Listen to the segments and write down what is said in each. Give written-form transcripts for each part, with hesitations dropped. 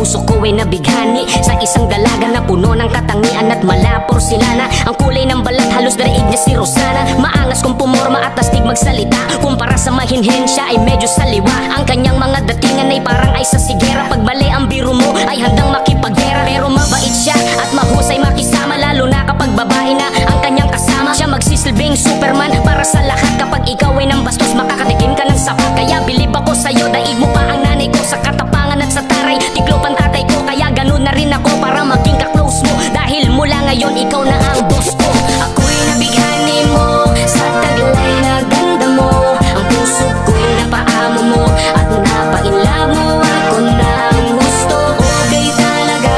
Puso ko ay nabighani sa isang dalaga na puno ng katangian at porsilana. Ang kulay ng balat halos daraig niya si Rosana. Maangas kung pumorma at astig magsalita. Kumpara sa mahinhen siya ay medyo saliwa. Ang kanyang mga datingan ay parang ay sa sigera. Pag mali ang biro mo ay handang makipaggera. Pero mabait siya at mahusay makisama, lalo na kapag babae na ang kanyang kasama. Siya magsisilbing Superman para sa lahat. Kapag ikaw ay nang bastos makakatikim ka ng sapat. Kaya bilib ako sa'yo, daig mo pa ang nanay ko. Sa katapangan at sa taray, tiklopan tatay ko. Kaya ganun na rin ako para maging ka-close mo. Dahil mula ngayon ikaw na ang boss ko. Ako'y nabighani mo sa taglay na ganda mo. Ang puso ko'y napaamo mo at napainlove mo. Ako na ang gusto, okay talaga.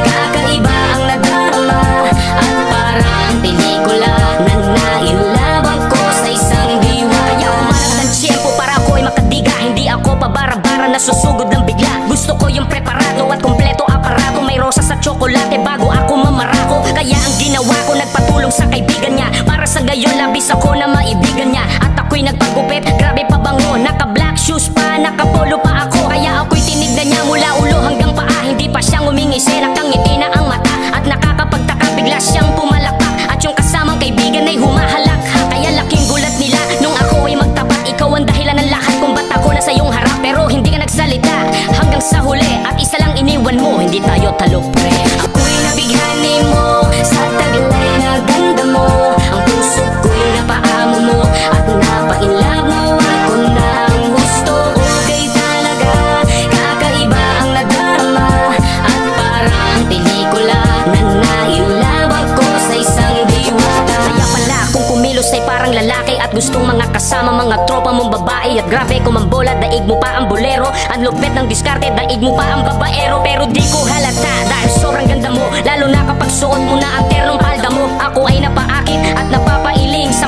Kakaiba ang nadarama at parang pelikula na nainlove ako sa isang diwa. Kaya umanap ng tiyempo para ako'y makadiga. Hindi ako pabara-bara na susugod ng bigla. Gusto ko yung preparado at kompleto aparato. May rosas at tsokolate bago ako mamarako. Kaya ang ginawa ko, nagpatulong sa kaibigan niya para sa gayon labis ako na maibigan niya. At ako'y nagpagupit, grabe pabango. Naka-black shoes pa, naka-polo pa ako. Kaya ako'y tinignan niya mula ulo hanggang paa. Hindi pa siyang umingisi, nakangiti na ang mata. At nakakapagtaka, bigla siyang pumalakpak. At yung kasamang kaibigan ay humahalakha. Kaya laking gulat nila nung ako ay magtapat. Ikaw ang dahilan ng lahat kung ba't ako nasa iyong harap. Pero hindi ka nagsalita hanggang sa huli. At isa lang iniwan mo, hindi tayo talo pre. Ako'y nabighani mo sa taglay na ganda mo. Ang puso ko'y napaamo mo at napainlove mo. Ako na ang gusto, okay talaga. Kakaiba ang nadarama at parang pelikula na nainlove ako sa isang diwata. Kaya pala kung kumilos ay parang lalaki at gustong mga kasama, mga tropa mong babae. At grabe kumambola, daig mo pa ang bolero. Ang lupit ng diskarte, daig mo pa ang babaero. Pero di ko halata dahil sobrang ganda mo, lalo na kapag suot mo na ang ternong palda mo. Ako ay napaakit at napapailing sa